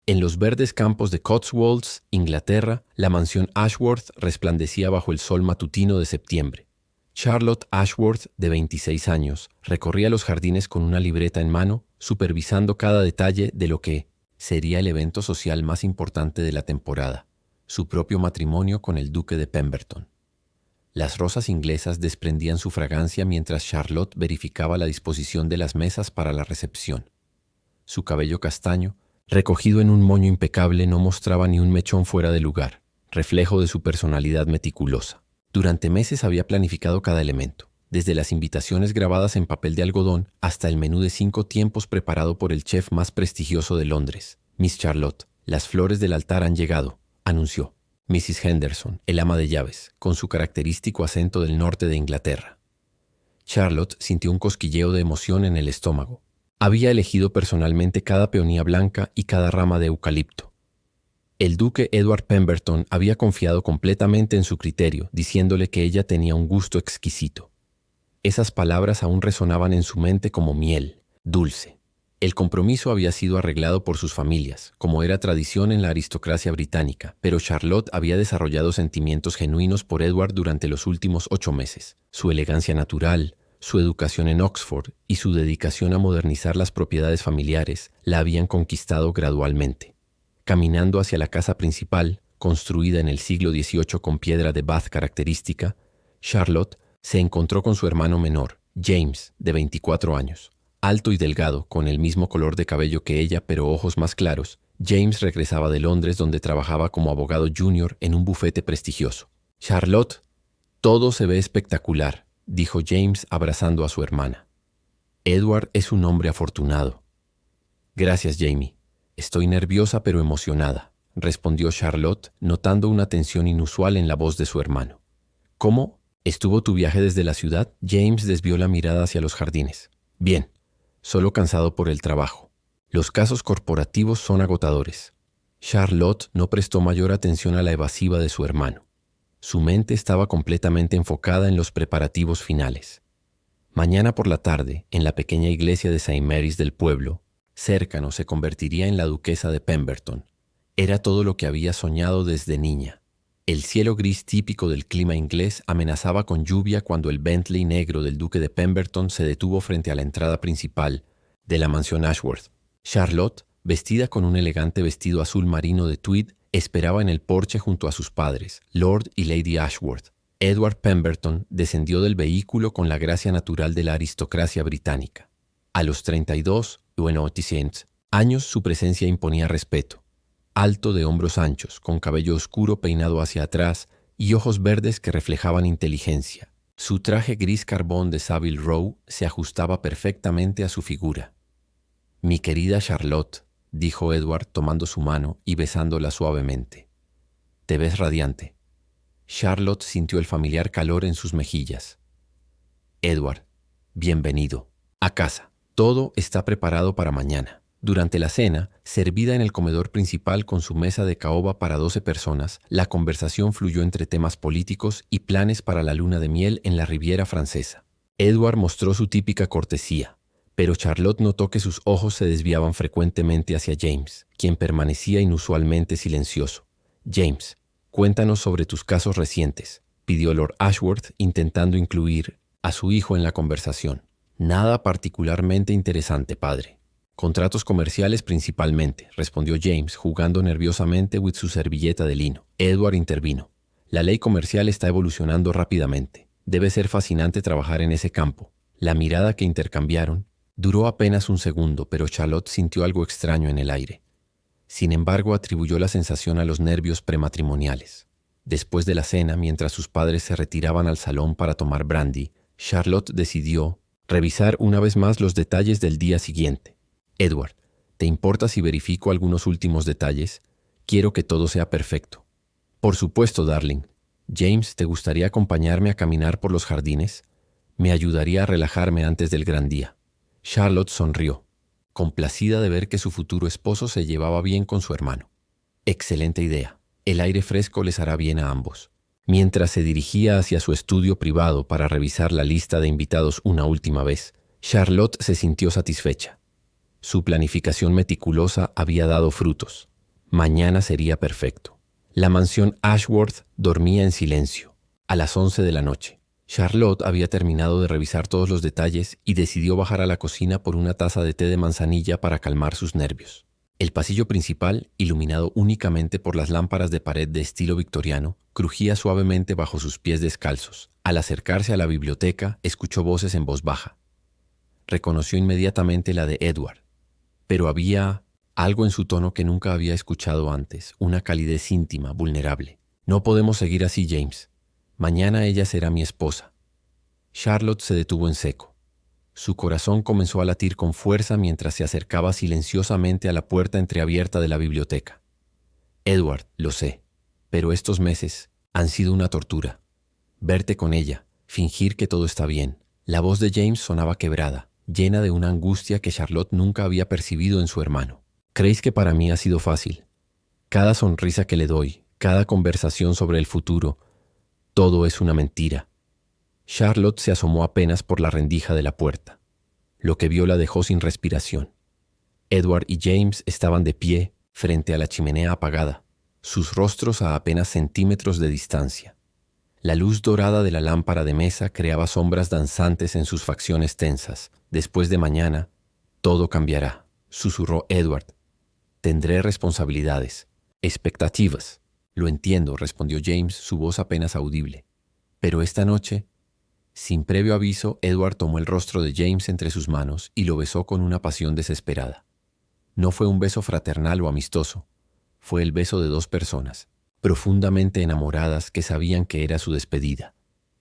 En los verdes campos de Cotswolds, Inglaterra, la mansión Ashworth resplandecía bajo el sol matutino de septiembre. Charlotte Ashworth, de 26 años, recorría los jardines con una libreta en mano, supervisando cada detalle de lo que sería el evento social más importante de la temporada, su propio matrimonio con el duque de Pemberton. Las rosas inglesas desprendían su fragancia mientras Charlotte verificaba la disposición de las mesas para la recepción. Su cabello castaño, recogido en un moño impecable, no mostraba ni un mechón fuera de lugar, reflejo de su personalidad meticulosa. Durante meses había planificado cada elemento, desde las invitaciones grabadas en papel de algodón hasta el menú de 5 tiempos preparado por el chef más prestigioso de Londres. «Miss Charlotte, las flores del altar han llegado», anunció Mrs. Henderson, el ama de llaves, con su característico acento del norte de Inglaterra. Charlotte sintió un cosquilleo de emoción en el estómago. Había elegido personalmente cada peonía blanca y cada rama de eucalipto. El duque Edward Pemberton había confiado completamente en su criterio, diciéndole que ella tenía un gusto exquisito. Esas palabras aún resonaban en su mente como miel, dulce. El compromiso había sido arreglado por sus familias, como era tradición en la aristocracia británica, pero Charlotte había desarrollado sentimientos genuinos por Edward durante los últimos 8 meses. Su elegancia natural, su educación en Oxford y su dedicación a modernizar las propiedades familiares la habían conquistado gradualmente. Caminando hacia la casa principal, construida en el siglo XVIII con piedra de Bath característica, Charlotte se encontró con su hermano menor, James, de 24 años. Alto y delgado, con el mismo color de cabello que ella, pero ojos más claros, James regresaba de Londres, donde trabajaba como abogado junior en un bufete prestigioso. «Charlotte, todo se ve espectacular», dijo James abrazando a su hermana. «Edward es un hombre afortunado». «Gracias, Jamie. Estoy nerviosa pero emocionada», respondió Charlotte, notando una tensión inusual en la voz de su hermano. «¿Cómo? ¿Estuvo tu viaje desde la ciudad?» James desvió la mirada hacia los jardines. «Bien, solo cansado por el trabajo. Los casos corporativos son agotadores». Charlotte no prestó mayor atención a la evasiva de su hermano. Su mente estaba completamente enfocada en los preparativos finales. Mañana por la tarde, en la pequeña iglesia de St. Mary's del pueblo, cercano se convertiría en la duquesa de Pemberton. Era todo lo que había soñado desde niña. El cielo gris típico del clima inglés amenazaba con lluvia cuando el Bentley negro del duque de Pemberton se detuvo frente a la entrada principal de la mansión Ashworth. Charlotte, vestida con un elegante vestido azul marino de tweed, esperaba en el porche junto a sus padres, Lord y Lady Ashworth. Edward Pemberton descendió del vehículo con la gracia natural de la aristocracia británica. A los 32 años su presencia imponía respeto. Alto, de hombros anchos, con cabello oscuro peinado hacia atrás y ojos verdes que reflejaban inteligencia. Su traje gris carbón de Savile Row se ajustaba perfectamente a su figura. «Mi querida Charlotte», dijo Edward tomando su mano y besándola suavemente. «Te ves radiante». Charlotte sintió el familiar calor en sus mejillas. «Edward, bienvenido. A casa. Todo está preparado para mañana». Durante la cena, servida en el comedor principal con su mesa de caoba para 12 personas, la conversación fluyó entre temas políticos y planes para la luna de miel en la Riviera Francesa. Edward mostró su típica cortesía, pero Charlotte notó que sus ojos se desviaban frecuentemente hacia James, quien permanecía inusualmente silencioso. «James, cuéntanos sobre tus casos recientes», pidió Lord Ashworth, intentando incluir a su hijo en la conversación. «Nada particularmente interesante, padre. Contratos comerciales principalmente», respondió James, jugando nerviosamente con su servilleta de lino. Edward intervino. «La ley comercial está evolucionando rápidamente. Debe ser fascinante trabajar en ese campo». La mirada que intercambiaron duró apenas un segundo, pero Charlotte sintió algo extraño en el aire. Sin embargo, atribuyó la sensación a los nervios prematrimoniales. Después de la cena, mientras sus padres se retiraban al salón para tomar brandy, Charlotte decidió revisar una vez más los detalles del día siguiente. «Edward, ¿te importa si verifico algunos últimos detalles? Quiero que todo sea perfecto». «Por supuesto, darling. James, ¿te gustaría acompañarme a caminar por los jardines? Me ayudaría a relajarme antes del gran día». Charlotte sonrió, complacida de ver que su futuro esposo se llevaba bien con su hermano. «Excelente idea. El aire fresco les hará bien a ambos». Mientras se dirigía hacia su estudio privado para revisar la lista de invitados una última vez, Charlotte se sintió satisfecha. Su planificación meticulosa había dado frutos. Mañana sería perfecto. La mansión Ashworth dormía en silencio. A las 11 de la noche. Charlotte había terminado de revisar todos los detalles y decidió bajar a la cocina por una taza de té de manzanilla para calmar sus nervios. El pasillo principal, iluminado únicamente por las lámparas de pared de estilo victoriano, crujía suavemente bajo sus pies descalzos. Al acercarse a la biblioteca, escuchó voces en voz baja. Reconoció inmediatamente la de Edward, pero había algo en su tono que nunca había escuchado antes, una calidez íntima, vulnerable. «No podemos seguir así, James. Mañana ella será mi esposa». Charlotte se detuvo en seco. Su corazón comenzó a latir con fuerza mientras se acercaba silenciosamente a la puerta entreabierta de la biblioteca. «Edward, lo sé, pero estos meses han sido una tortura. Verte con ella, fingir que todo está bien». La voz de James sonaba quebrada, llena de una angustia que Charlotte nunca había percibido en su hermano. «¿Creéis que para mí ha sido fácil? Cada sonrisa que le doy, cada conversación sobre el futuro, todo es una mentira». Charlotte se asomó apenas por la rendija de la puerta. Lo que vio la dejó sin respiración. Edward y James estaban de pie frente a la chimenea apagada, sus rostros a apenas centímetros de distancia. La luz dorada de la lámpara de mesa creaba sombras danzantes en sus facciones tensas. «Después de mañana, todo cambiará», susurró Edward. «Tendré responsabilidades, expectativas». «Lo entiendo», respondió James, su voz apenas audible. «Pero esta noche...» Sin previo aviso, Edward tomó el rostro de James entre sus manos y lo besó con una pasión desesperada. No fue un beso fraternal o amistoso. Fue el beso de dos personas, profundamente enamoradas, que sabían que era su despedida.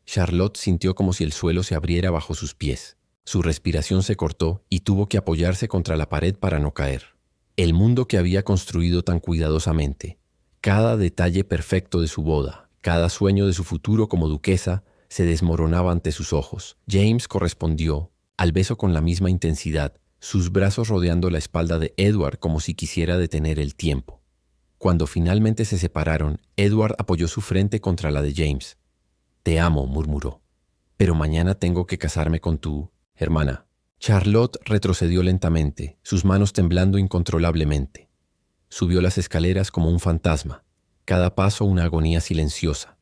Charlotte sintió como si el suelo se abriera bajo sus pies. Su respiración se cortó y tuvo que apoyarse contra la pared para no caer. El mundo que había construido tan cuidadosamente, cada detalle perfecto de su boda, cada sueño de su futuro como duquesa, se desmoronaba ante sus ojos. James correspondió al beso con la misma intensidad, sus brazos rodeando la espalda de Edward como si quisiera detener el tiempo. Cuando finalmente se separaron, Edward apoyó su frente contra la de James. «Te amo», murmuró. «Pero mañana tengo que casarme con tu hermana». Charlotte retrocedió lentamente, sus manos temblando incontrolablemente. Subió las escaleras como un fantasma, cada paso una agonía silenciosa.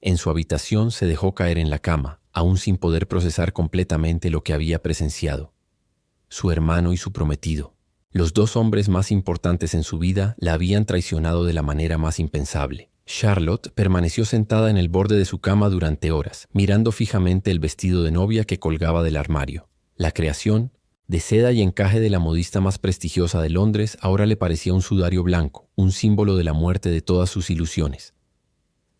En su habitación se dejó caer en la cama, aún sin poder procesar completamente lo que había presenciado. Su hermano y su prometido, los dos hombres más importantes en su vida, la habían traicionado de la manera más impensable. Charlotte permaneció sentada en el borde de su cama durante horas, mirando fijamente el vestido de novia que colgaba del armario. La creación, de seda y encaje de la modista más prestigiosa de Londres, ahora le parecía un sudario blanco, un símbolo de la muerte de todas sus ilusiones.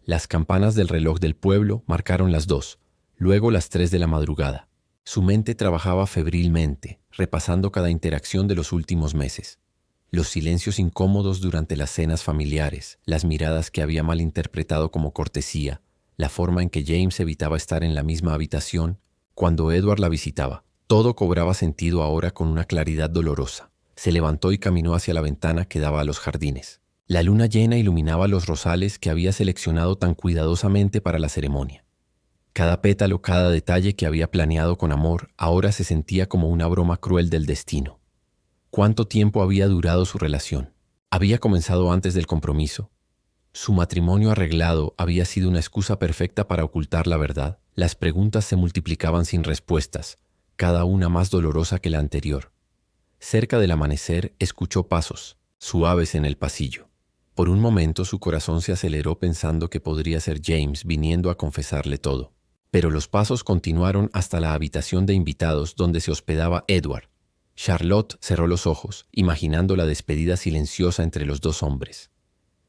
Las campanas del reloj del pueblo marcaron las 2, luego las 3 de la madrugada. Su mente trabajaba febrilmente, repasando cada interacción de los últimos meses. Los silencios incómodos durante las cenas familiares, las miradas que había malinterpretado como cortesía, la forma en que James evitaba estar en la misma habitación cuando Edward la visitaba. Todo cobraba sentido ahora con una claridad dolorosa. Se levantó y caminó hacia la ventana que daba a los jardines. La luna llena iluminaba los rosales que había seleccionado tan cuidadosamente para la ceremonia. Cada pétalo, cada detalle que había planeado con amor, ahora se sentía como una broma cruel del destino. ¿Cuánto tiempo había durado su relación? ¿Había comenzado antes del compromiso? ¿Su matrimonio arreglado había sido una excusa perfecta para ocultar la verdad? Las preguntas se multiplicaban sin respuestas, cada una más dolorosa que la anterior. Cerca del amanecer escuchó pasos, suaves en el pasillo. Por un momento su corazón se aceleró pensando que podría ser James viniendo a confesarle todo. Pero los pasos continuaron hasta la habitación de invitados donde se hospedaba Edward. Charlotte cerró los ojos, imaginando la despedida silenciosa entre los dos hombres.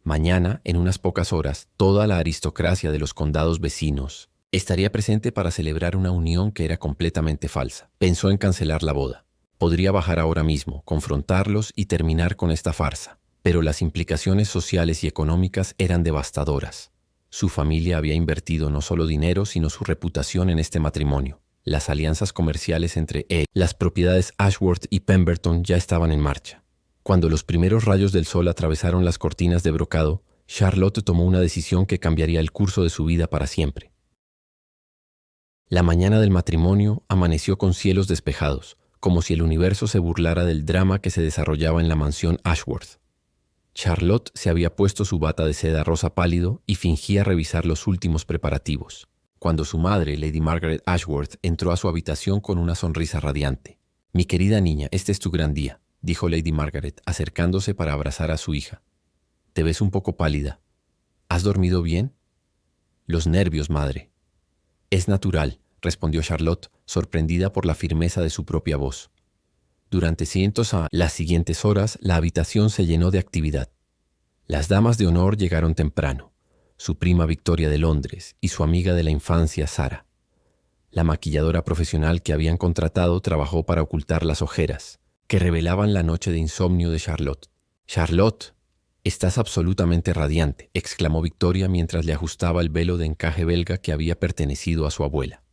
Mañana, en unas pocas horas, toda la aristocracia de los condados vecinos estaría presente para celebrar una unión que era completamente falsa. Pensó en cancelar la boda. Podría bajar ahora mismo, confrontarlos y terminar con esta farsa. Pero las implicaciones sociales y económicas eran devastadoras. Su familia había invertido no solo dinero, sino su reputación en este matrimonio. Las alianzas comerciales entre él, las propiedades Ashworth y Pemberton ya estaban en marcha. Cuando los primeros rayos del sol atravesaron las cortinas de brocado, Charlotte tomó una decisión que cambiaría el curso de su vida para siempre. La mañana del matrimonio amaneció con cielos despejados, como si el universo se burlara del drama que se desarrollaba en la mansión Ashworth. Charlotte se había puesto su bata de seda rosa pálido y fingía revisar los últimos preparativos, cuando su madre, Lady Margaret Ashworth, entró a su habitación con una sonrisa radiante. «Mi querida niña, este es tu gran día», dijo Lady Margaret, acercándose para abrazar a su hija. «Te ves un poco pálida. ¿Has dormido bien?» «Los nervios, madre». «Es natural», respondió Charlotte, sorprendida por la firmeza de su propia voz. Durante las siguientes horas, la habitación se llenó de actividad. Las damas de honor llegaron temprano, su prima Victoria de Londres y su amiga de la infancia, Sara. La maquilladora profesional que habían contratado trabajó para ocultar las ojeras, que revelaban la noche de insomnio de Charlotte. «Charlotte, estás absolutamente radiante», exclamó Victoria mientras le ajustaba el velo de encaje belga que había pertenecido a su abuela.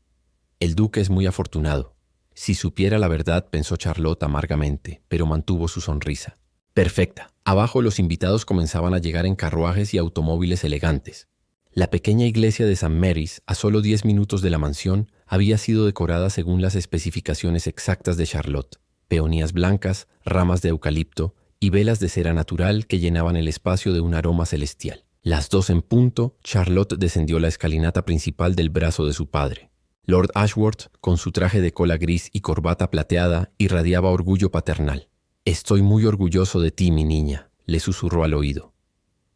«El duque es muy afortunado». Si supiera la verdad, pensó Charlotte amargamente, pero mantuvo su sonrisa. «Perfecta». Abajo los invitados comenzaban a llegar en carruajes y automóviles elegantes. La pequeña iglesia de St. Mary's, a solo 10 minutos de la mansión, había sido decorada según las especificaciones exactas de Charlotte. Peonías blancas, ramas de eucalipto y velas de cera natural que llenaban el espacio de un aroma celestial. Las 2 en punto, Charlotte descendió la escalinata principal del brazo de su padre. Lord Ashworth, con su traje de cola gris y corbata plateada, irradiaba orgullo paternal. «Estoy muy orgulloso de ti, mi niña», le susurró al oído.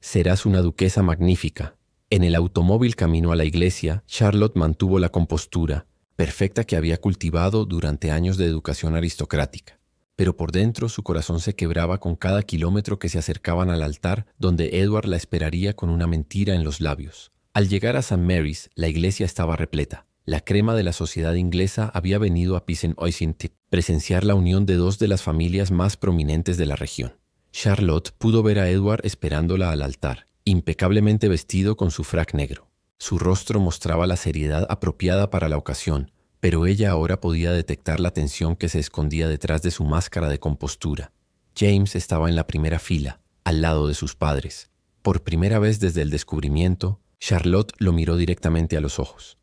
«Serás una duquesa magnífica». En el automóvil camino a la iglesia, Charlotte mantuvo la compostura, perfecta que había cultivado durante años de educación aristocrática. Pero por dentro su corazón se quebraba con cada kilómetro que se acercaban al altar donde Edward la esperaría con una mentira en los labios. Al llegar a St. Mary's, la iglesia estaba repleta. La crema de la sociedad inglesa había venido a Pizen-Oisintip, presenciar la unión de 2 de las familias más prominentes de la región. Charlotte pudo ver a Edward esperándola al altar, impecablemente vestido con su frac negro. Su rostro mostraba la seriedad apropiada para la ocasión, pero ella ahora podía detectar la tensión que se escondía detrás de su máscara de compostura. James estaba en la primera fila, al lado de sus padres. Por primera vez desde el descubrimiento, Charlotte lo miró directamente a los ojos.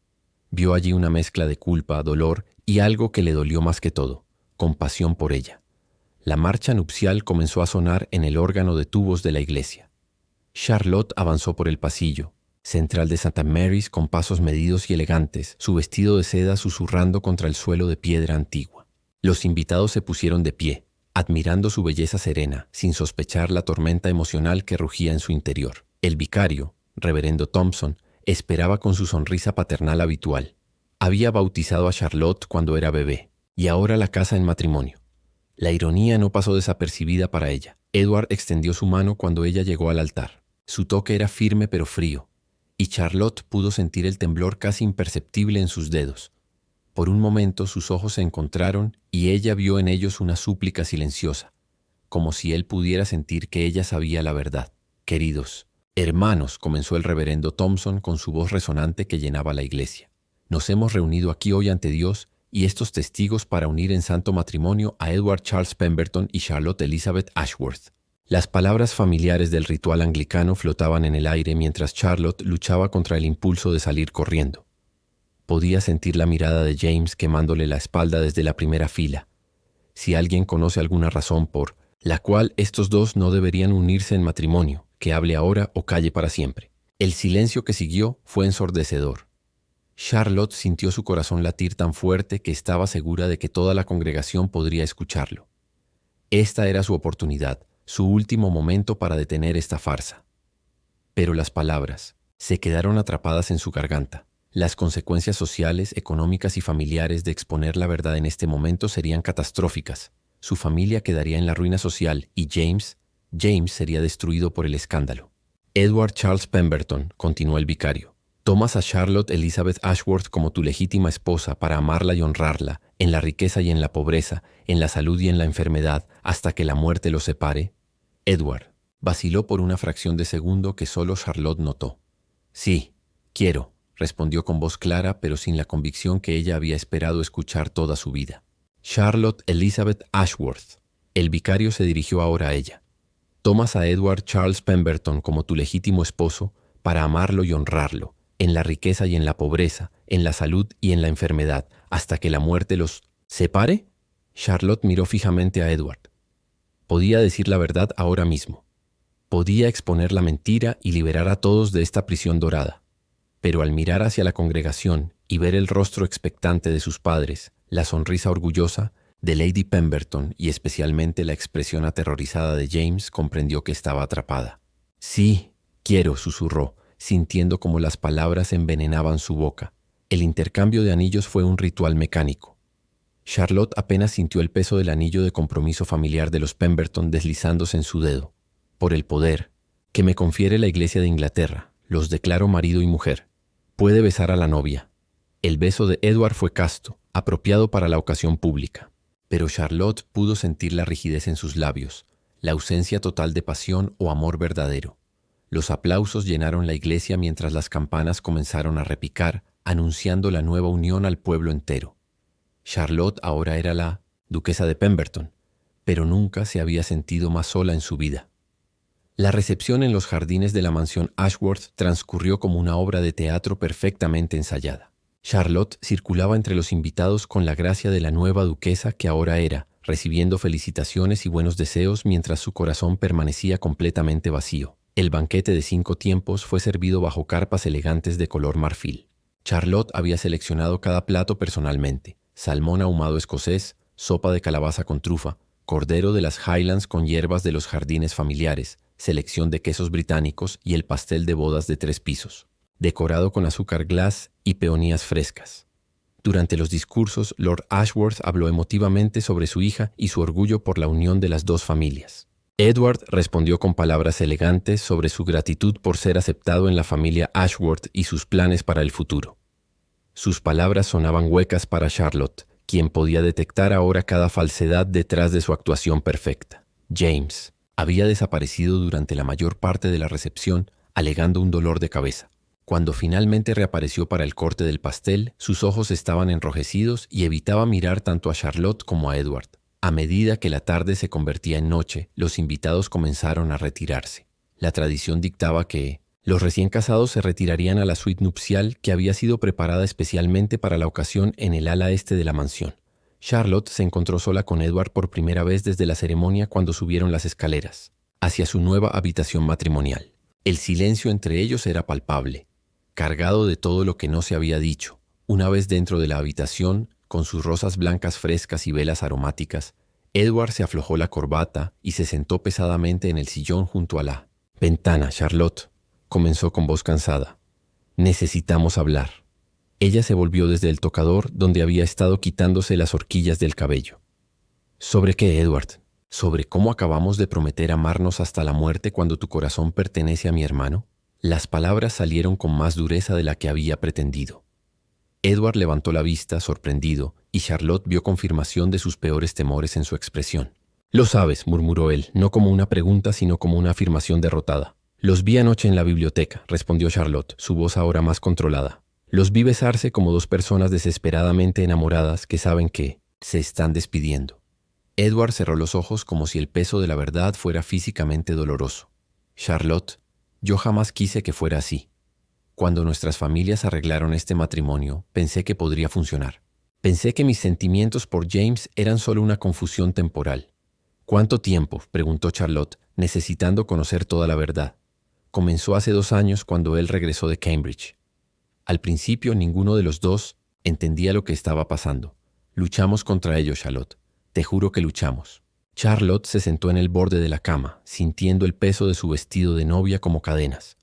Vio allí una mezcla de culpa, dolor y algo que le dolió más que todo, compasión por ella. La marcha nupcial comenzó a sonar en el órgano de tubos de la iglesia. Charlotte avanzó por el pasillo central de St. Mary's con pasos medidos y elegantes, su vestido de seda susurrando contra el suelo de piedra antigua. Los invitados se pusieron de pie, admirando su belleza serena, sin sospechar la tormenta emocional que rugía en su interior. El vicario, reverendo Thompson, esperaba con su sonrisa paternal habitual. Había bautizado a Charlotte cuando era bebé, y ahora la casa en matrimonio. La ironía no pasó desapercibida para ella. Edward extendió su mano cuando ella llegó al altar. Su toque era firme pero frío, y Charlotte pudo sentir el temblor casi imperceptible en sus dedos. Por un momento sus ojos se encontraron y ella vio en ellos una súplica silenciosa, como si él pudiera sentir que ella sabía la verdad. «Queridos hermanos», comenzó el reverendo Thompson con su voz resonante que llenaba la iglesia. «Nos hemos reunido aquí hoy ante Dios y estos testigos para unir en santo matrimonio a Edward Charles Pemberton y Charlotte Elizabeth Ashworth». Las palabras familiares del ritual anglicano flotaban en el aire mientras Charlotte luchaba contra el impulso de salir corriendo. Podía sentir la mirada de James quemándole la espalda desde la primera fila. Si alguien conoce alguna razón por la cual estos 2 no deberían unirse en matrimonio, que hable ahora o calle para siempre. El silencio que siguió fue ensordecedor. Charlotte sintió su corazón latir tan fuerte que estaba segura de que toda la congregación podría escucharlo. Esta era su oportunidad, su último momento para detener esta farsa. Pero las palabras se quedaron atrapadas en su garganta. Las consecuencias sociales, económicas y familiares de exponer la verdad en este momento serían catastróficas. Su familia quedaría en la ruina social y James sería destruido por el escándalo. «Edward Charles Pemberton», continuó el vicario, «tomas a Charlotte Elizabeth Ashworth como tu legítima esposa para amarla y honrarla, en la riqueza y en la pobreza, en la salud y en la enfermedad, hasta que la muerte los separe». Edward vaciló por una fracción de segundo que solo Charlotte notó. «Sí, quiero», respondió con voz clara pero sin la convicción que ella había esperado escuchar toda su vida. «Charlotte Elizabeth Ashworth». El vicario se dirigió ahora a ella. «Tomas a Edward Charles Pemberton como tu legítimo esposo para amarlo y honrarlo, en la riqueza y en la pobreza, en la salud y en la enfermedad, hasta que la muerte los separe». Charlotte miró fijamente a Edward. Podía decir la verdad ahora mismo. Podía exponer la mentira y liberar a todos de esta prisión dorada. Pero al mirar hacia la congregación y ver el rostro expectante de sus padres, la sonrisa orgullosa de Lady Pemberton y especialmente la expresión aterrorizada de James, comprendió que estaba atrapada. «Sí, quiero», susurró, sintiendo como las palabras envenenaban su boca. El intercambio de anillos fue un ritual mecánico. Charlotte apenas sintió el peso del anillo de compromiso familiar de los Pemberton deslizándose en su dedo. «Por el poder que me confiere la Iglesia de Inglaterra, los declaro marido y mujer». Puede besar a la novia. El beso de Edward fue casto, apropiado para la ocasión pública. Pero Charlotte pudo sentir la rigidez en sus labios, la ausencia total de pasión o amor verdadero. Los aplausos llenaron la iglesia mientras las campanas comenzaron a repicar, anunciando la nueva unión al pueblo entero. Charlotte ahora era la duquesa de Pemberton, pero nunca se había sentido más sola en su vida. La recepción en los jardines de la mansión Ashworth transcurrió como una obra de teatro perfectamente ensayada. Charlotte circulaba entre los invitados con la gracia de la nueva duquesa que ahora era, recibiendo felicitaciones y buenos deseos mientras su corazón permanecía completamente vacío. El banquete de 5 tiempos fue servido bajo carpas elegantes de color marfil. Charlotte había seleccionado cada plato personalmente: salmón ahumado escocés, sopa de calabaza con trufa, cordero de las Highlands con hierbas de los jardines familiares, selección de quesos británicos y el pastel de bodas de 3 pisos, decorado con azúcar glass y peonías frescas. Durante los discursos, Lord Ashworth habló emotivamente sobre su hija y su orgullo por la unión de las dos familias. Edward respondió con palabras elegantes sobre su gratitud por ser aceptado en la familia Ashworth y sus planes para el futuro. Sus palabras sonaban huecas para Charlotte, quien podía detectar ahora cada falsedad detrás de su actuación perfecta. James había desaparecido durante la mayor parte de la recepción, alegando un dolor de cabeza. Cuando finalmente reapareció para el corte del pastel, sus ojos estaban enrojecidos y evitaba mirar tanto a Charlotte como a Edward. A medida que la tarde se convertía en noche, los invitados comenzaron a retirarse. La tradición dictaba que los recién casados se retirarían a la suite nupcial que había sido preparada especialmente para la ocasión en el ala este de la mansión. Charlotte se encontró sola con Edward por primera vez desde la ceremonia cuando subieron las escaleras, hacia su nueva habitación matrimonial. El silencio entre ellos era palpable, cargado de todo lo que no se había dicho. Una vez dentro de la habitación, con sus rosas blancas frescas y velas aromáticas, Edward se aflojó la corbata y se sentó pesadamente en el sillón junto a la ventana. «Charlotte», comenzó con voz cansada, «necesitamos hablar». Ella se volvió desde el tocador donde había estado quitándose las horquillas del cabello. «¿Sobre qué, Edward? ¿Sobre cómo acabamos de prometer amarnos hasta la muerte cuando tu corazón pertenece a mi hermano?» Las palabras salieron con más dureza de la que había pretendido. Edward levantó la vista, sorprendido, y Charlotte vio confirmación de sus peores temores en su expresión. «Lo sabes», murmuró él, no como una pregunta, sino como una afirmación derrotada. «Los vi anoche en la biblioteca», respondió Charlotte, su voz ahora más controlada. «Los vi besarse como dos personas desesperadamente enamoradas que saben que se están despidiendo». Edward cerró los ojos como si el peso de la verdad fuera físicamente doloroso. «Charlotte, yo jamás quise que fuera así. Cuando nuestras familias arreglaron este matrimonio, pensé que podría funcionar. Pensé que mis sentimientos por James eran solo una confusión temporal». «¿Cuánto tiempo?», preguntó Charlotte, necesitando conocer toda la verdad. «Comenzó hace 2 años cuando él regresó de Cambridge. Al principio ninguno de los dos entendía lo que estaba pasando. Luchamos contra ello, Charlotte. Te juro que luchamos». Charlotte se sentó en el borde de la cama, sintiendo el peso de su vestido de novia como cadenas.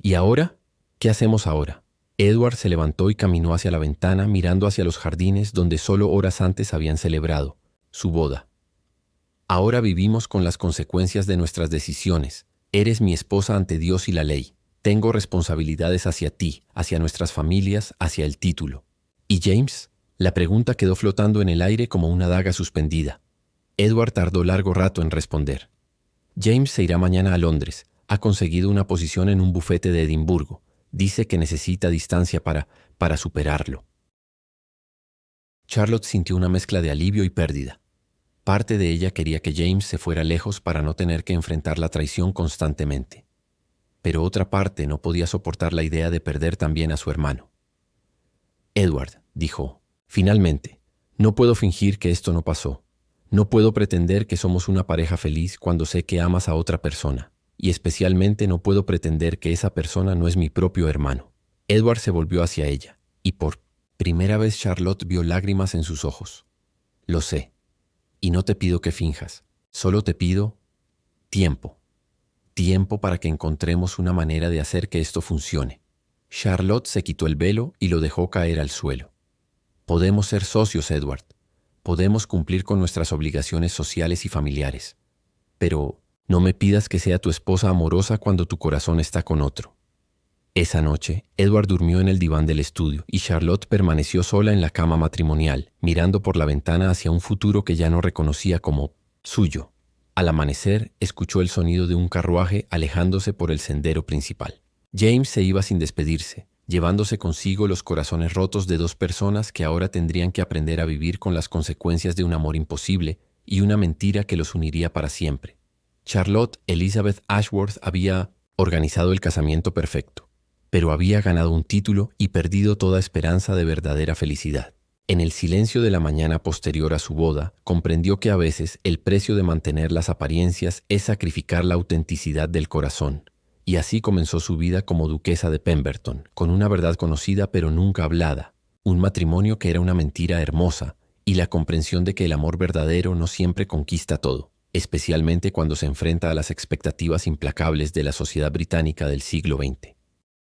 «¿Y ahora? ¿Qué hacemos ahora?». Edward se levantó y caminó hacia la ventana, mirando hacia los jardines donde solo horas antes habían celebrado su boda. «Ahora vivimos con las consecuencias de nuestras decisiones. Eres mi esposa ante Dios y la ley. Tengo responsabilidades hacia ti, hacia nuestras familias, hacia el título». «¿Y James?». La pregunta quedó flotando en el aire como una daga suspendida. Edward tardó largo rato en responder. «James se irá mañana a Londres. Ha conseguido una posición en un bufete de Edimburgo. Dice que necesita distancia para superarlo». Charlotte sintió una mezcla de alivio y pérdida. Parte de ella quería que James se fuera lejos para no tener que enfrentar la traición constantemente. Pero otra parte no podía soportar la idea de perder también a su hermano. «Edward», dijo, «finalmente, no puedo fingir que esto no pasó. No puedo pretender que somos una pareja feliz cuando sé que amas a otra persona. y especialmente no puedo pretender que esa persona no es mi propio hermano. Edward se volvió hacia ella, y por primera vez Charlotte vio lágrimas en sus ojos. Lo sé, y no te pido que finjas, solo te pido tiempo. Tiempo para que encontremos una manera de hacer que esto funcione. Charlotte se quitó el velo y lo dejó caer al suelo. Podemos ser socios, Edward. Podemos cumplir con nuestras obligaciones sociales y familiares. Pero no me pidas que sea tu esposa amorosa cuando tu corazón está con otro. Esa noche, Edward durmió en el diván del estudio y Charlotte permaneció sola en la cama matrimonial, mirando por la ventana hacia un futuro que ya no reconocía como suyo. Al amanecer, escuchó el sonido de un carruaje alejándose por el sendero principal. James se iba sin despedirse, llevándose consigo los corazones rotos de dos personas que ahora tendrían que aprender a vivir con las consecuencias de un amor imposible y una mentira que los uniría para siempre. Charlotte Elizabeth Ashworth había organizado el casamiento perfecto, pero había ganado un título y perdido toda esperanza de verdadera felicidad. En el silencio de la mañana posterior a su boda, comprendió que a veces el precio de mantener las apariencias es sacrificar la autenticidad del corazón, y así comenzó su vida como duquesa de Pemberton, con una verdad conocida pero nunca hablada, un matrimonio que era una mentira hermosa, y la comprensión de que el amor verdadero no siempre conquista todo, especialmente cuando se enfrenta a las expectativas implacables de la sociedad británica del siglo XX.